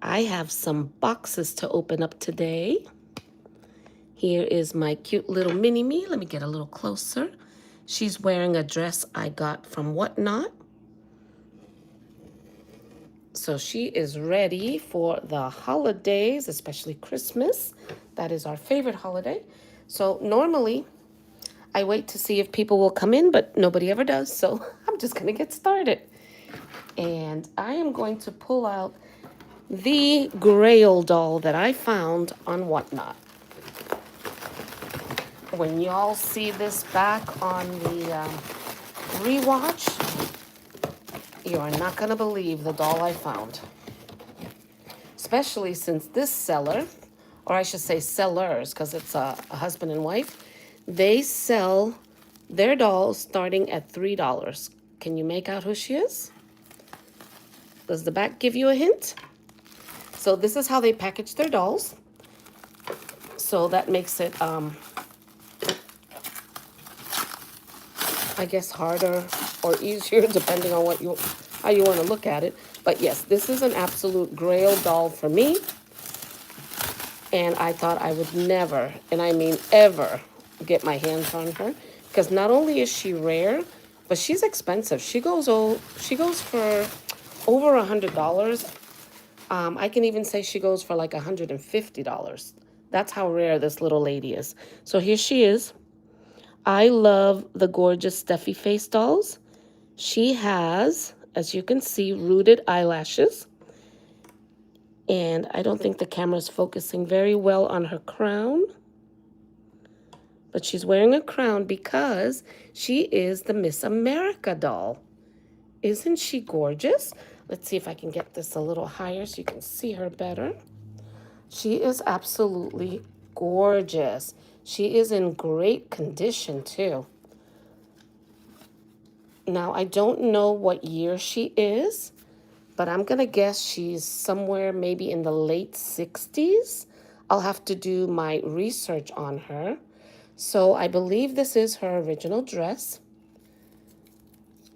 I have some boxes to open up today. Here is my cute little mini-me. Let me get a little closer. She's wearing a dress I got from Whatnot. So she is ready for the holidays, especially Christmas. That is our favorite holiday. So normally I wait to see if people will come in, but nobody ever does. So I'm just going to get started. And I am going to pull out the Grail doll that I found on Whatnot. When y'all see this back on the rewatch, you are not going to believe the doll I found. Especially since this seller, or I should say sellers, because it's a husband and wife, they sell their dolls starting at $3. Can you make out who she is? Does the back give you a hint? So this is how they package their dolls. So that makes it, I guess, harder or easier depending on how you want to look at it. But yes, this is an absolute grail doll for me. And I thought I would never, and I mean ever, get my hands on her. Because not only is she rare, but she's expensive. She goes for over $100. I can even say she goes for like $150. That's how rare this little lady is. So here she is. I love the gorgeous Steffi face dolls. She has, as you can see, rooted eyelashes. And I don't think the camera's focusing very well on her crown. But she's wearing a crown because she is the Miss America doll. Isn't she gorgeous? Let's see if I can get this a little higher so you can see her better. She is absolutely gorgeous. She is in great condition too. Now, I don't know what year she is, but I'm going to guess she's somewhere maybe in the late 60s. I'll have to do my research on her. So I believe this is her original dress.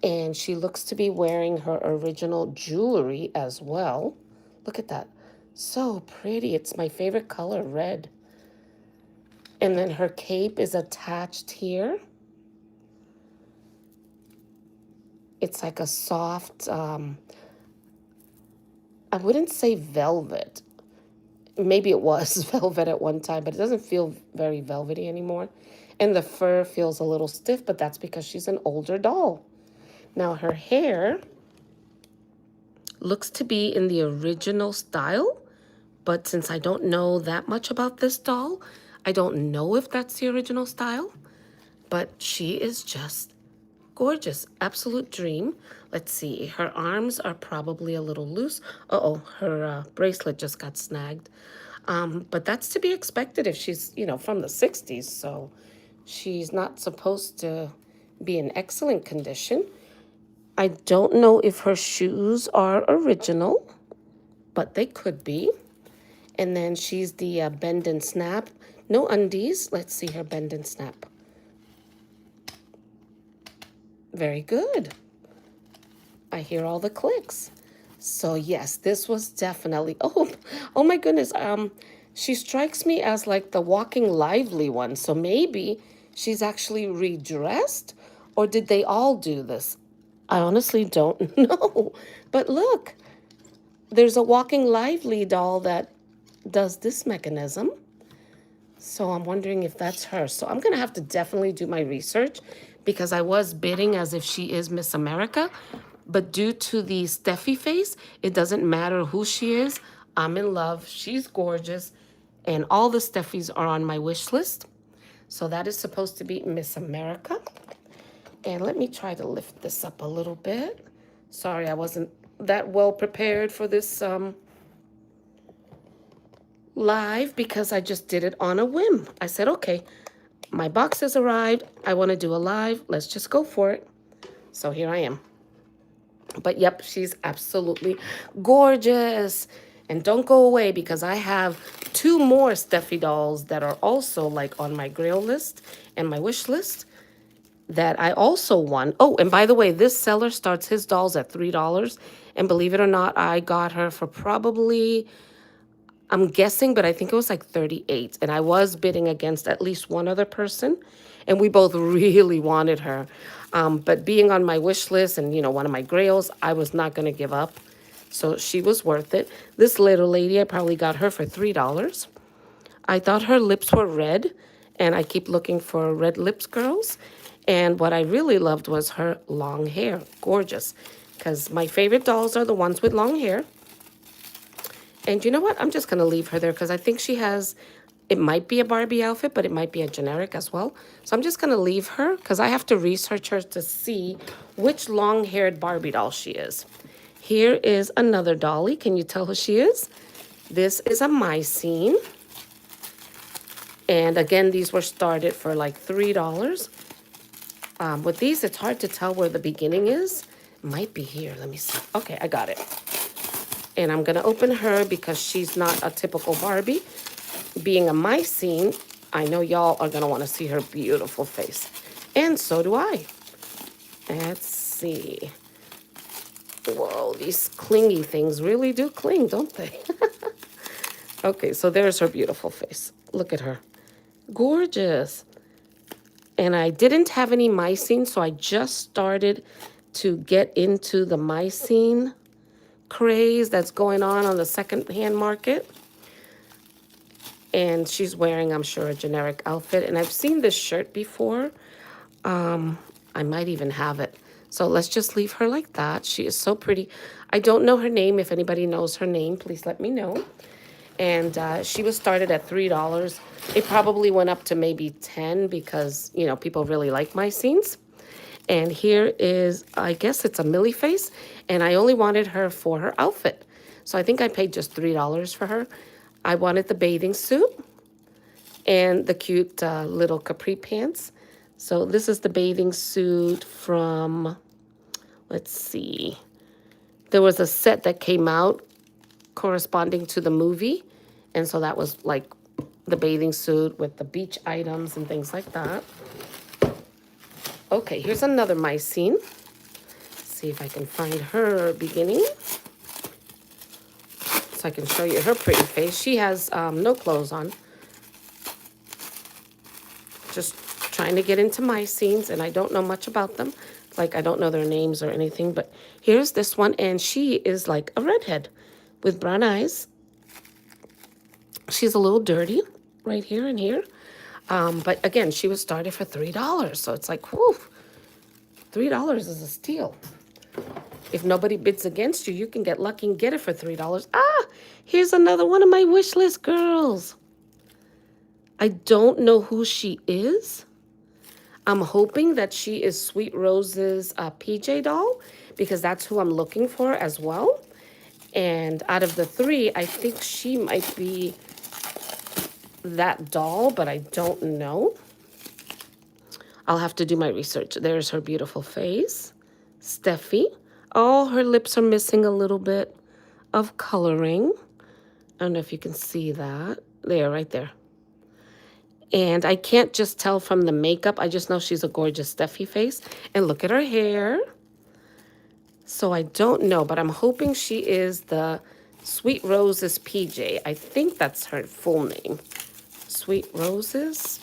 And she looks to be wearing her original jewelry as well. Look at that. So pretty. It's my favorite color, red. And then her cape is attached here. It's like a soft, I wouldn't say velvet. Maybe it was velvet at one time, but it doesn't feel very velvety anymore. And the fur feels a little stiff, but that's because she's an older doll. Now her hair looks to be in the original style, but since I don't know that much about this doll, I don't know if that's the original style, but she is just gorgeous. Absolute dream. Let's see. Her arms are probably a little loose. Uh-oh, her bracelet just got snagged. But that's to be expected if she's, from the 60s. So she's not supposed to be in excellent condition. I don't know if her shoes are original, but they could be. And then she's the bend and snap. No undies. Let's see her bend and snap. Very good. I hear all the clicks. So yes, this was definitely, oh my goodness. She strikes me as like the Walking Lively one. So maybe she's actually redressed, or did they all do this? I honestly don't know. But look, there's a Walking Lively doll that does this mechanism. So I'm wondering if that's her. So I'm going to have to definitely do my research because I was bidding as if she is Miss America. But due to the Steffi face, it doesn't matter who she is. I'm in love. She's gorgeous. And all the Steffis are on my wish list. So that is supposed to be Miss America. And let me try to lift this up a little bit. Sorry, I wasn't that well prepared for this live because I just did it on a whim. I said, okay, my box has arrived. I want to do a live. Let's just go for it. So here I am. But yep, she's absolutely gorgeous. And don't go away because I have 2 more Steffi dolls that are also like on my grail list and my wish list that I also won. Oh, and by the way, this seller starts his dolls at $3 And believe it or not, I got her for probably, I'm guessing, but I think it was like 38. And I was bidding against at least one other person. And we both really wanted her. But being on my wish list and, one of my grails, I was not going to give up. So she was worth it. This little lady, I probably got her for $3. I thought her lips were red. And I keep looking for red lips girls. And what I really loved was her long hair. Gorgeous. Because my favorite dolls are the ones with long hair. And you know what? I'm just going to leave her there because I think she has, it might be a Barbie outfit, but it might be a generic as well. So I'm just going to leave her because I have to research her to see which long-haired Barbie doll she is. Here is another dolly. Can you tell who she is? This is a Mycene. And again, these were started for like $3. With these, it's hard to tell where the beginning is. It might be here. Let me see. Okay, I got it. And I'm going to open her because she's not a typical Barbie. Being a Mycene, I know y'all are going to want to see her beautiful face. And so do I. Let's see. Whoa, these clingy things really do cling, don't they? Okay, so there's her beautiful face. Look at her. Gorgeous. And I didn't have any Mycene, so I just started to get into the Mycene craze that's going on the second-hand market. And she's wearing, I'm sure, a generic outfit. And I've seen this shirt before. I might even have it. So let's just leave her like that. She is so pretty. I don't know her name. If anybody knows her name, please let me know. And she was started at $3. It probably went up to maybe 10 because, people really like my scenes. And here is, I guess it's a Millie face. And I only wanted her for her outfit. So I think I paid just $3 for her. I wanted the bathing suit and the cute little capri pants. So this is the bathing suit from, let's see. There was a set that came out corresponding to the movie. And so that was like the bathing suit with the beach items and things like that. Okay, here's another Mycene. See if I can find her beginning. So I can show you her pretty face. She has no clothes on. Just trying to get into Mycenes, and I don't know much about them. Like, I don't know their names or anything, but here's this one, and she is like a redhead with brown eyes. She's a little dirty right here and here. But again, she was started for $3. So it's like, whew, $3 is a steal. If nobody bids against you, you can get lucky and get it for $3. Ah, here's another one of my wish list girls. I don't know who she is. I'm hoping that she is Sweet Rose's PJ doll because that's who I'm looking for as well. And out of the three, I think she might be that doll, but I don't know. I'll have to do my research. There's her beautiful face. Steffi. Oh, her lips are missing a little bit of coloring. I don't know if you can see that. There, right there. And I can't just tell from the makeup. I just know she's a gorgeous Steffi face. And look at her hair. So I don't know, but I'm hoping she is the Sweet Rose's PJ. I think that's her full name. Sweet Roses?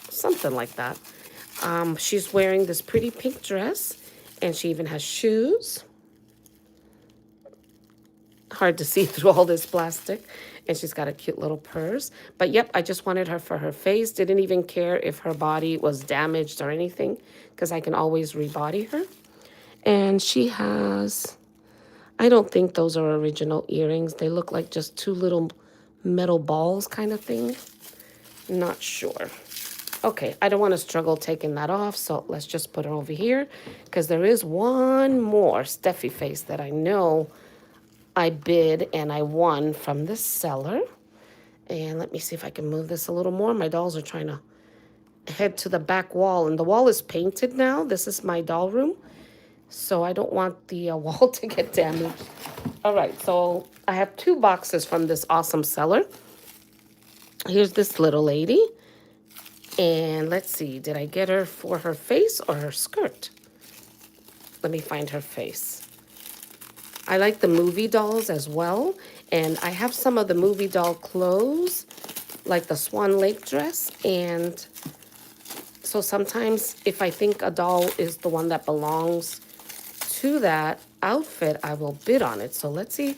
Something like that. She's wearing this pretty pink dress, and she even has shoes. Hard to see through all this plastic. And she's got a cute little purse. But yep, I just wanted her for her face. Didn't even care if her body was damaged or anything, because I can always rebody her. And she has, I don't think those are original earrings. They look like just two little metal balls kind of thing. Not sure. Okay, I don't want to struggle taking that off, so let's just put her over here, because there is one more Steffi face that I know I bid and I won from the seller. And let me see if I can move this a little more. My dolls are trying to head to the back wall, and the wall is painted now. This is my doll room, so I don't want the wall to get damaged. All right, so I have two boxes from this awesome seller. Here's this little lady. And let's see, did I get her for her face or her skirt? Let me find her face. I like the movie dolls as well. And I have some of the movie doll clothes, like the Swan Lake dress. And so sometimes if I think a doll is the one that belongs to that outfit, I will bid on it. So let's see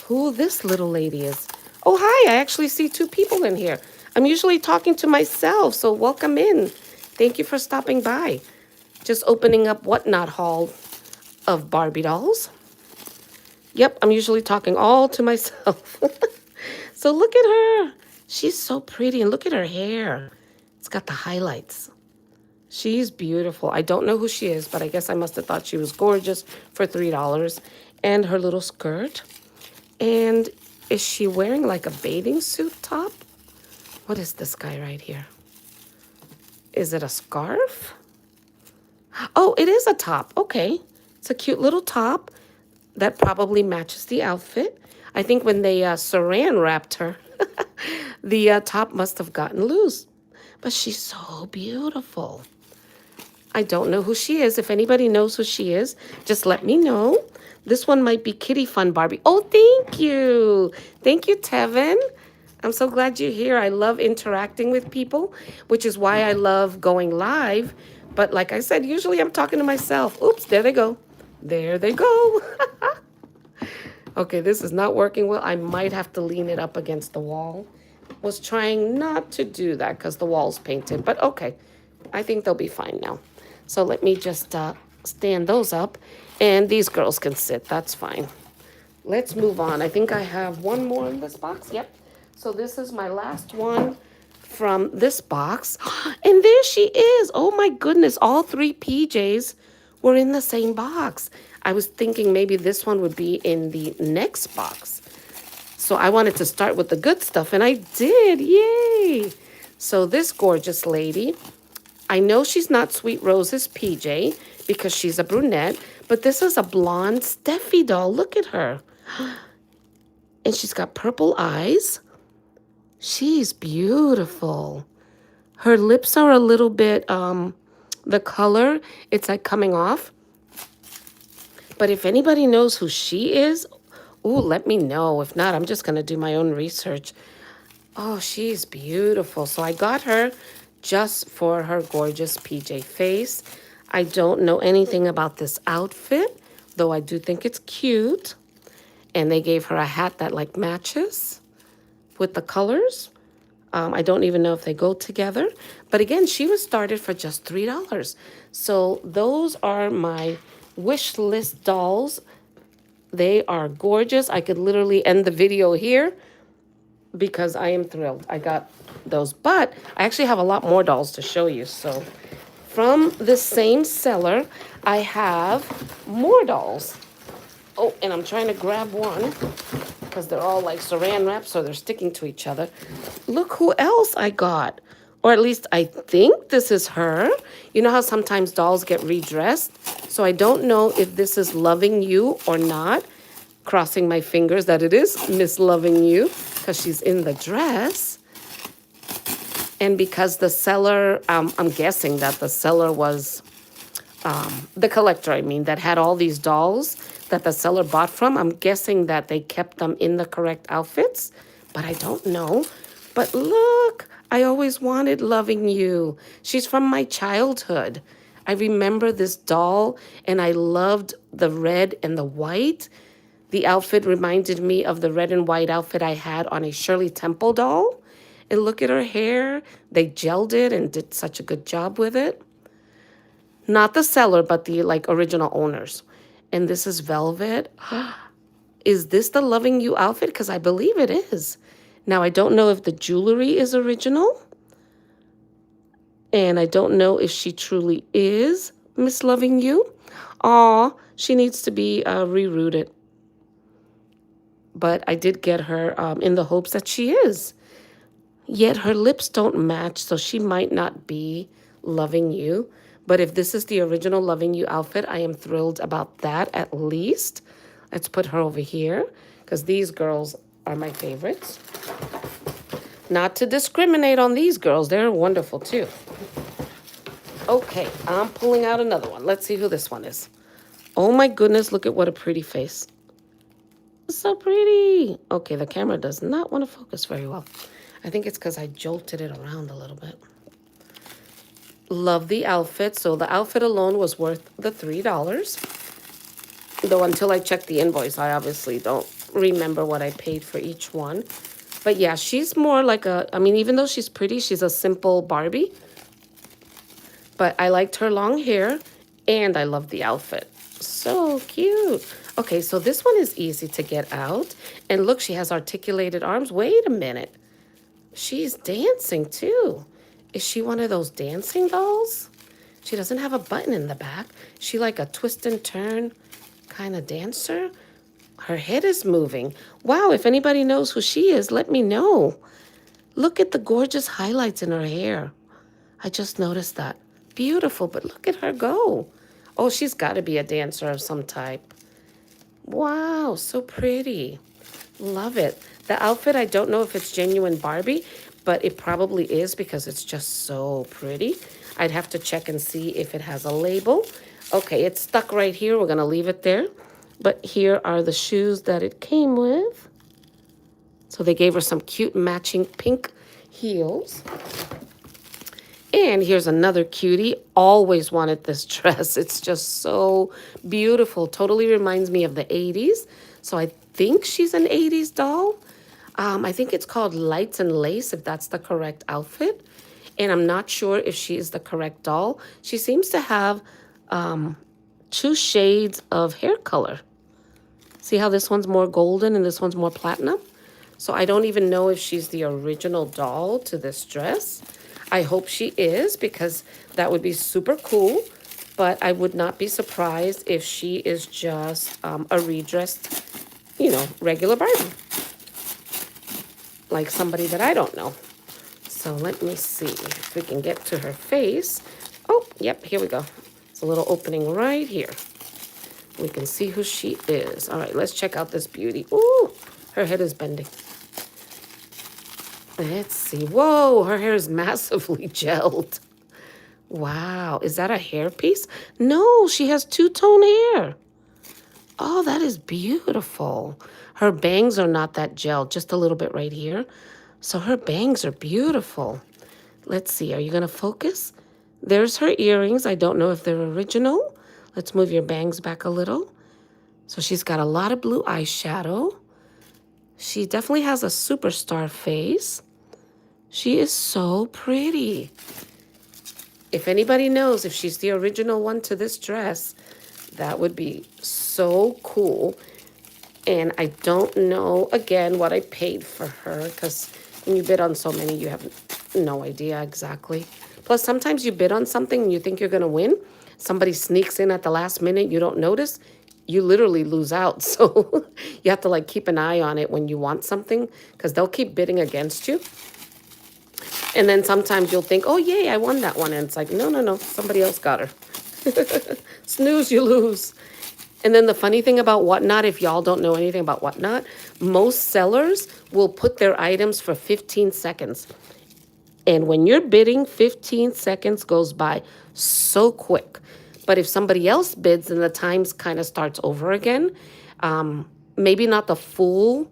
who this little lady is. Oh, hi, I actually see two people in here. I'm usually talking to myself, so welcome in. Thank you for stopping by. Just opening up Whatnot haul of Barbie dolls. Yep, I'm usually talking all to myself. So look at her. She's so pretty, and look at her hair. It's got the highlights. She's beautiful. I don't know who she is, but I guess I must have thought she was gorgeous for $3. And her little skirt. And is she wearing like a bathing suit top? What is this guy right here? Is it a scarf? Oh, it is a top. Okay. It's a cute little top that probably matches the outfit. I think when they saran wrapped her, the top must have gotten loose. But she's so beautiful. I don't know who she is. If anybody knows who she is, just let me know. This one might be Kitty Fun Barbie. Oh, thank you. Thank you, Tevin. I'm so glad you're here. I love interacting with people, which is why I love going live. But like I said, usually I'm talking to myself. Oops, there they go. There they go. Okay, this is not working well. I might have to lean it up against the wall. Was trying not to do that because the wall's painted. But okay, I think they'll be fine now. So let me just stand those up. And these girls can sit. That's fine. Let's move on. I think I have one more in this box. Yep. So this is my last one from this box. And there she is. Oh my goodness. All three PJs were in the same box. I was thinking maybe this one would be in the next box. So I wanted to start with the good stuff, and I did. Yay. So this gorgeous lady, I know she's not Sweet Rose's PJ because she's a brunette, but this is a blonde Steffi doll. Look at her. And she's got purple eyes. She's beautiful. Her lips are a little bit, the color, it's like coming off. But if anybody knows who she is, ooh, let me know. If not, I'm just going to do my own research. Oh, she's beautiful. So I got her just for her gorgeous PJ face. I don't know anything about this outfit, though I do think it's cute. And they gave her a hat that like matches with the colors. I don't even know if they go together. But again, she was started for just $3. So those are my wish list dolls. They are gorgeous. I could literally end the video here because I am thrilled. I got those. But I actually have a lot more dolls to show you. So from the same seller, I have more dolls. Oh, and I'm trying to grab one because they're all like saran wrap, so they're sticking to each other. Look who else I got. Or at least I think this is her. You know how sometimes dolls get redressed? So I don't know if this is Loving You or not. Crossing my fingers that it is Miss Loving You because she's in the dress. And because the seller, I'm guessing that the seller was the collector, I mean, that had all these dolls that the seller bought from. I'm guessing that they kept them in the correct outfits, but I don't know. But look, I always wanted Loving You. She's from my childhood. I remember this doll, and I loved the red and the white. The outfit reminded me of the red and white outfit I had on a Shirley Temple doll. And look at her hair. They gelled it and did such a good job with it. Not the seller, but the like original owners. And this is velvet. Is this the Loving You outfit? Because I believe it is. Now, I don't know if the jewelry is original. And I don't know if she truly is Miss Loving You. Aw, she needs to be rerouted. But I did get her in the hopes that she is. Yet her lips don't match, so she might not be Loving You. But if this is the original Loving You outfit, I am thrilled about that at least. Let's put her over here because these girls are my favorites. Not to discriminate on these girls. They're wonderful too. Okay, I'm pulling out another one. Let's see who this one is. Oh my goodness, look at what a pretty face. So pretty. Okay, the camera does not want to focus very well. I think it's because I jolted it around a little bit. Love the outfit. So the outfit alone was worth the $3. Though until I check the invoice, I obviously don't remember what I paid for each one. But yeah, she's more like a, I mean, even though she's pretty, she's a simple Barbie. But I liked her long hair and I love the outfit. So cute. Okay, so this one is easy to get out. And look, she has articulated arms. Wait a minute. She's dancing too. Is she one of those dancing dolls? She doesn't have a button in the back. She like a twist and turn kind of dancer. Her head is moving. Wow, if anybody knows who she is, let me know. Look at the gorgeous highlights in her hair. I just noticed that. Beautiful, but look at her go. Oh, she's got to be a dancer of some type. Wow, so pretty. Love it. The outfit, I don't know if it's genuine Barbie, but it probably is because it's just so pretty. I'd have to check and see if it has a label. Okay, it's stuck right here. We're going to leave it there. But here are the shoes that it came with. So they gave her some cute matching pink heels. And here's another cutie. Always wanted this dress. It's just so beautiful. Totally reminds me of the 80s. So I think she's an 80s doll. I think it's called Lights and Lace, if that's the correct outfit. And I'm not sure if she is the correct doll. She seems to have 2 shades of hair color. See how this one's more golden and this one's more platinum? So I don't even know if she's the original doll to this dress. I hope she is because that would be super cool. But I would not be surprised if she is just a redressed, you know, regular Barbie. Like somebody that I don't know. So let me see if we can get to her face. Oh, yep, here we go. It's a little opening right here. We can see who she is. All right, let's check out this beauty. Ooh, her head is bending. Let's see. Whoa, her hair is massively gelled. Wow, is that a hairpiece? No, she has two-tone hair. Oh, that is beautiful. Her bangs are not that gelled, just a little bit right here. So her bangs are beautiful. Let's see, are you going to focus? There's her earrings. I don't know if they're original. Let's move your bangs back a little. So she's got a lot of blue eyeshadow. She definitely has a superstar face. She is so pretty. If anybody knows if she's the original one to this dress, that would be so cool. And I don't know, again, what I paid for her because when you bid on so many, you have no idea exactly. Plus, sometimes you bid on something and you think you're going to win. Somebody sneaks in at the last minute, you don't notice, you literally lose out. So you have to like keep an eye on it when you want something because they'll keep bidding against you. And then sometimes you'll think, oh, yay, I won that one. And it's like, no, somebody else got her. Snooze, you lose. And then the funny thing about Whatnot, if y'all don't know anything about Whatnot, most sellers will put their items for 15 seconds. And when you're bidding, 15 seconds goes by so quick. But if somebody else bids, then the times kind of starts over again. Maybe not the full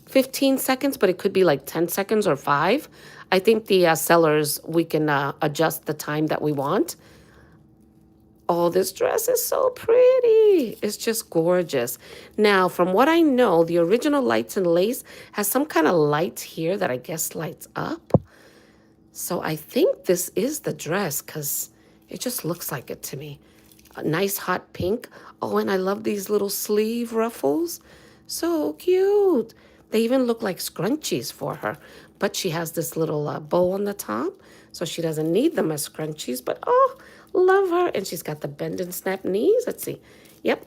15 seconds, but it could be like 10 seconds or 5. I think the sellers, we can adjust the time that we want. Oh, this dress is so pretty. It's just gorgeous. Now, from what I know, the original Lights and Lace has some kind of light here that I guess lights up. So I think this is the dress because it just looks like it to me. A nice hot pink. Oh, and I love these little sleeve ruffles. So cute. They even look like scrunchies for her. But she has this little bow on the top. So she doesn't need them as scrunchies. But oh, love her. And she's got the bend and snap knees. Let's see. Yep.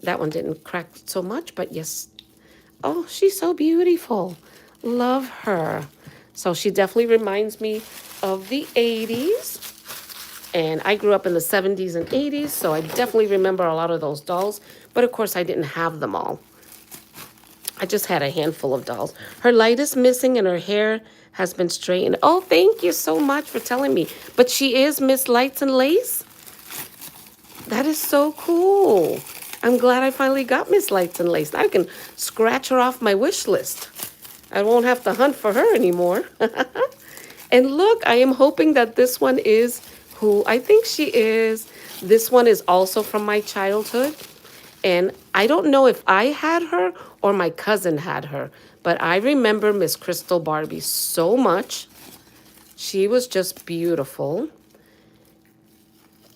That one didn't crack so much. But yes. Oh, she's so beautiful. Love her. So she definitely reminds me of the 80s. And I grew up in the 70s and 80s. So I definitely remember a lot of those dolls. But of course, I didn't have them all. I just had a handful of dolls. Her light is missing and her hair has been straightened. Oh, thank you so much for telling me. But she is Miss Lights and Lace? That is so cool. I'm glad I finally got Miss Lights and Lace. Now I can scratch her off my wish list. I won't have to hunt for her anymore. And look, I am hoping that this one is who I think she is. This one is also from my childhood. And I don't know if I had her or my cousin had her, but I remember Miss Crystal Barbie so much. She was just beautiful.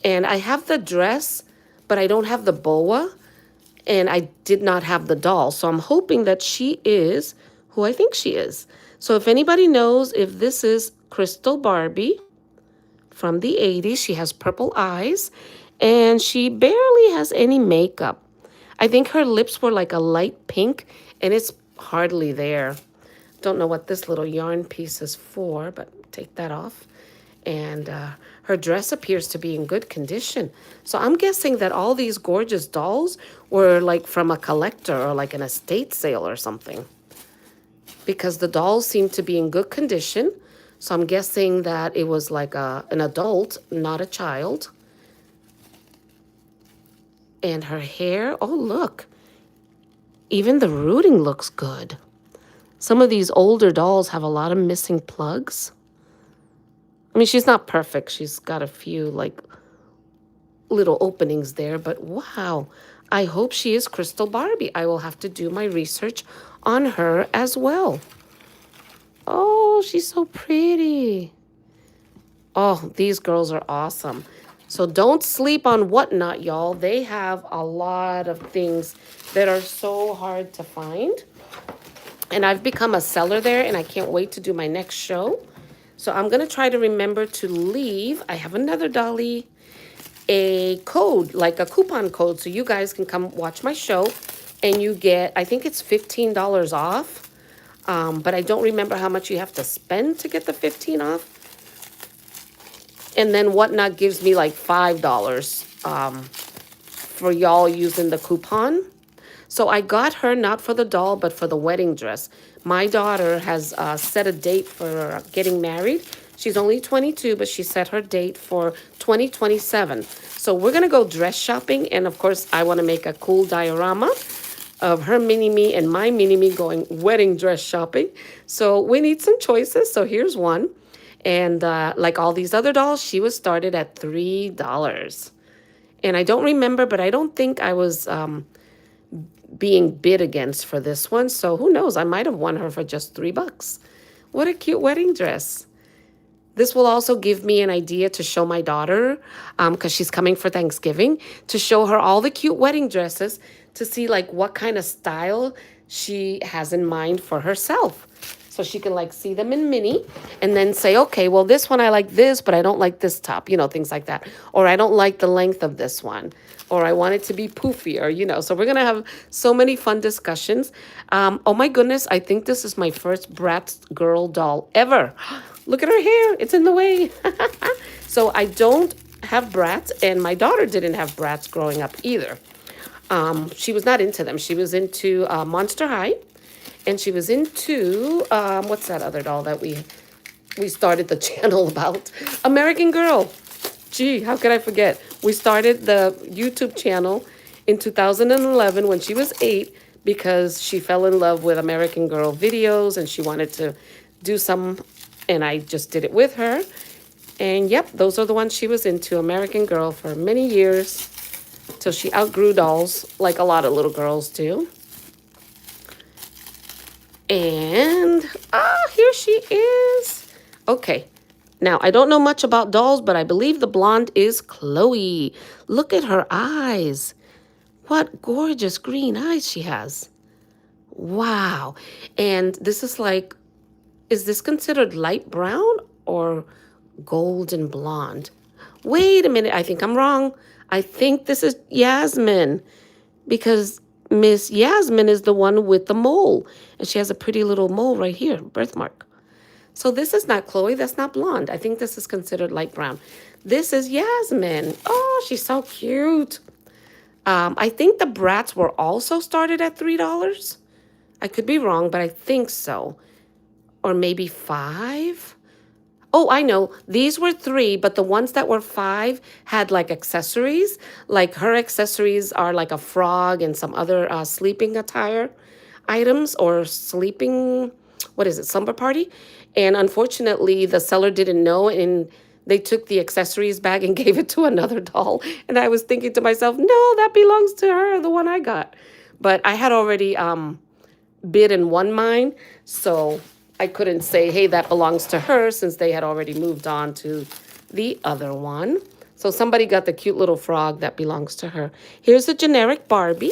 And I have the dress, but I don't have the boa. And I did not have the doll. So I'm hoping that she is who I think she is. So if anybody knows if this is Crystal Barbie from the 80s, she has purple eyes and she barely has any makeup. I think her lips were like a light pink and it's hardly there. Don't know what this little yarn piece is for, but take that off. And her dress appears to be in good condition. So I'm guessing that all these gorgeous dolls were like from a collector or like an estate sale or something. Because the dolls seem to be in good condition. So I'm guessing that it was like an adult, not a child. And her hair, oh look, even the rooting looks good. Some of these older dolls have a lot of missing plugs. I mean, she's not perfect. She's got a few like little openings there, but wow. I hope she is Crystal Barbie. I will have to do my research on her as well. Oh, she's so pretty. Oh, these girls are awesome. So don't sleep on Whatnot, y'all. They have a lot of things that are so hard to find. And I've become a seller there, and I can't wait to do my next show. So I'm going to try to remember to leave. I have another dolly, a code, like a coupon code, so you guys can come watch my show. And you get, I think it's $15 off. But I don't remember how much you have to spend to get the 15 off. And then Whatnot gives me like $5 for y'all using the coupon. So I got her not for the doll, but for the wedding dress. My daughter has set a date for getting married. She's only 22, but she set her date for 2027. So we're going to go dress shopping. And of course, I want to make a cool diorama of her mini-me and my mini-me going wedding dress shopping. So we need some choices. So here's one. And like all these other dolls, she was started at $3. And I don't remember, but I don't think I was being bid against for this one. So who knows? I might have won her for just $3. What a cute wedding dress. This will also give me an idea to show my daughter, because she's coming for Thanksgiving, to show her all the cute wedding dresses to see like what kind of style she has in mind for herself. So she can like see them in mini and then say, okay, well, this one I like this, but I don't like this top, you know, things like that. Or I don't like the length of this one. Or I want it to be poofier, you know. So we're going to have so many fun discussions. Oh my goodness, I think this is my first Bratz girl doll ever. Look at her hair. It's in the way. So I don't have Bratz, and my daughter didn't have Bratz growing up either. She was not into them. She was into Monster High. And she was into, what's that other doll that we started the channel about? American Girl. Gee, how could I forget? We started the YouTube channel in 2011 when she was 8 because she fell in love with American Girl videos and she wanted to do some, and I just did it with her. And yep, those are the ones she was into, American Girl, for many years till she outgrew dolls, like a lot of little girls do. And, here she is. Okay. Now, I don't know much about dolls, but I believe the blonde is Chloe. Look at her eyes. What gorgeous green eyes she has. Wow. And this is like, is this considered light brown or golden blonde? Wait a minute. I think I'm wrong. I think this is Yasmin because Miss Yasmin is the one with the mole. And she has a pretty little mole right here, birthmark. So this is not Chloe. That's not blonde. I think this is considered light brown. This is Yasmin. Oh, she's so cute. I think the Bratz were also started at $3. I could be wrong, but I think so. Or maybe $5. Oh, I know. These were 3, but the ones that were 5 had like accessories. Like her accessories are like a frog and some other sleeping attire items or sleeping, what is it, slumber party? And unfortunately, the seller didn't know and they took the accessories bag and gave it to another doll. And I was thinking to myself, no, that belongs to her, the one I got. But I had already bid and won mine, so I couldn't say, hey, that belongs to her since they had already moved on to the other one. So somebody got the cute little frog that belongs to her. Here's a generic Barbie,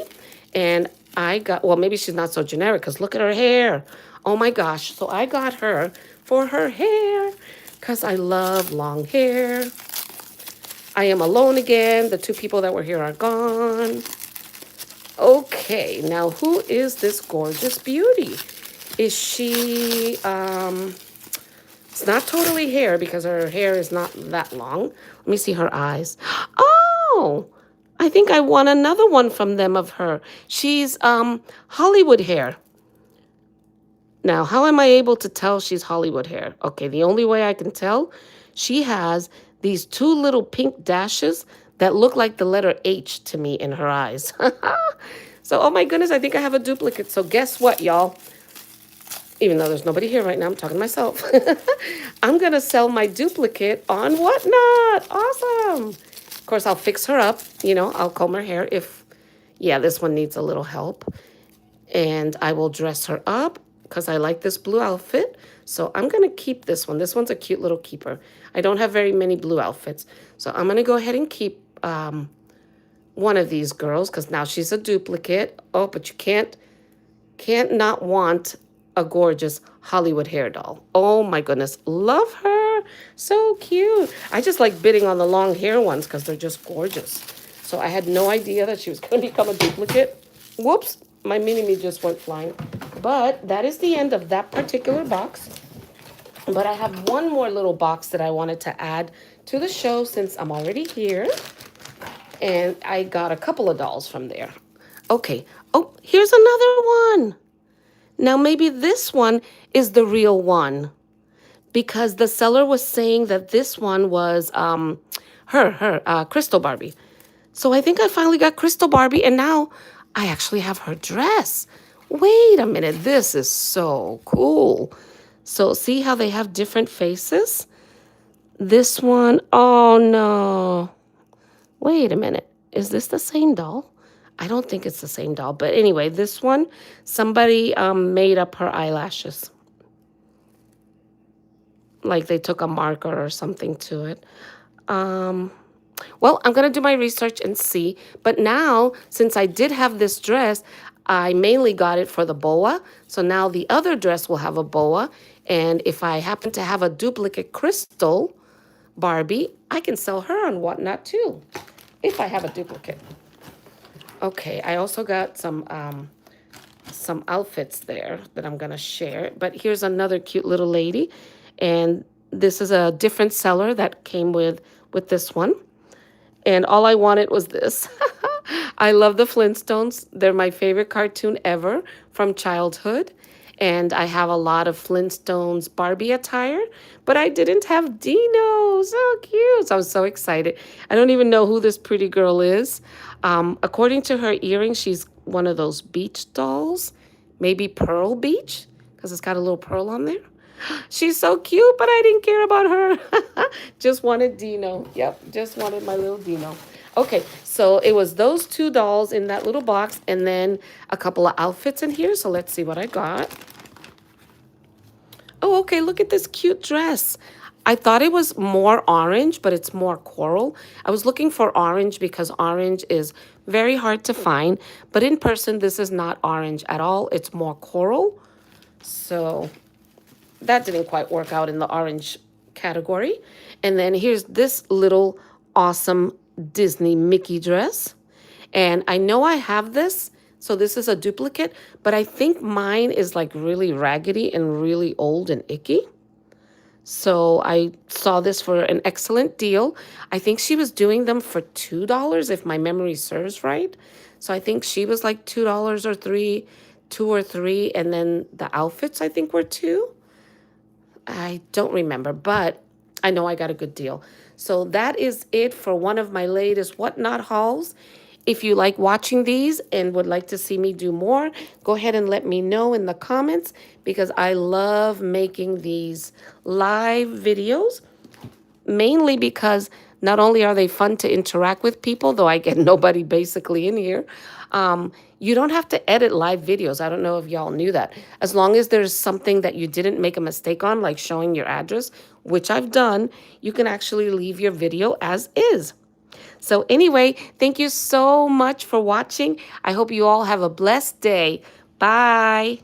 and I got, well, maybe she's not so generic because look at her hair. Oh my gosh. So I got her for her hair because I love long hair. I am alone again. The 2 people that were here are gone. Okay, now who is this gorgeous beauty? Is she, it's not totally hair because her hair is not that long. Let me see her eyes. Oh, I think I won another one from them of her. She's Hollywood hair. Now, how am I able to tell she's Hollywood hair? Okay, the only way I can tell, she has these 2 little pink dashes that look like the letter H to me in her eyes. So, oh my goodness, I think I have a duplicate. So guess what, y'all? Even though there's nobody here right now, I'm talking to myself. I'm going to sell my duplicate on Whatnot. Awesome. Of course, I'll fix her up. You know, I'll comb her hair if, yeah, this one needs a little help. And I will dress her up because I like this blue outfit. So I'm going to keep this one. This one's a cute little keeper. I don't have very many blue outfits. So I'm going to go ahead and keep one of these girls because now she's a duplicate. Oh, but you can't not want a gorgeous Hollywood hair doll. Oh my goodness. Love her. So cute. I just like bidding on the long hair ones because they're just gorgeous. So I had no idea that she was going to become a duplicate. Whoops. My mini-me just went flying. But that is the end of that particular box. But I have one more little box that I wanted to add to the show since I'm already here. And I got a couple of dolls from there. Okay. Oh, here's another one. Now, maybe this one is the real one. Because the seller was saying that this one was Crystal Barbie. So I think I finally got Crystal Barbie. And now I actually have her dress. Wait a minute. This is so cool. So see how they have different faces? This one, oh no. Wait a minute. Is this the same doll? I don't think it's the same doll. But anyway, this one, somebody made up her eyelashes. Like they took a marker or something to it. Well, I'm going to do my research and see. But now, since I did have this dress, I mainly got it for the boa. So now the other dress will have a boa. And if I happen to have a duplicate Crystal Barbie, I can sell her on Whatnot too. If I have a duplicate. Okay, I also got some outfits there that I'm going to share. But here's another cute little lady. And this is a different seller that came with this one. And all I wanted was this. I love the Flintstones. They're my favorite cartoon ever from childhood. And I have a lot of Flintstones Barbie attire, but I didn't have Dino. So cute. So I was so excited. I don't even know who this pretty girl is. According to her earring, she's one of those beach dolls. Maybe Pearl Beach, because it's got a little pearl on there. She's so cute, but I didn't care about her. Just wanted Dino. Yep, just wanted my little Dino. Okay, so it was those 2 dolls in that little box and then a couple of outfits in here. So let's see what I got. Oh, okay, look at this cute dress. I thought it was more orange, but it's more coral. I was looking for orange because orange is very hard to find. But in person, this is not orange at all. It's more coral. So that didn't quite work out in the orange category. And then here's this little awesome Disney Mickey dress. And I know I have this, so this is a duplicate, but I think mine is like really raggedy and really old and icky. So I saw this for an excellent deal. I think she was doing them for $2 if my memory serves right. So I think she was like $2 or $3, 2 or 3, and then the outfits I think were $2. I don't remember, but I know I got a good deal. So that is it for one of my latest Whatnot hauls. If you like watching these and would like to see me do more, go ahead and let me know in the comments because I love making these live videos, mainly because not only are they fun to interact with people, though I get nobody basically in here, you don't have to edit live videos. I don't know if y'all knew that. As long as there's something that you didn't make a mistake on, like showing your address, which I've done, you can actually leave your video as is. So anyway, thank you so much for watching. I hope you all have a blessed day. Bye.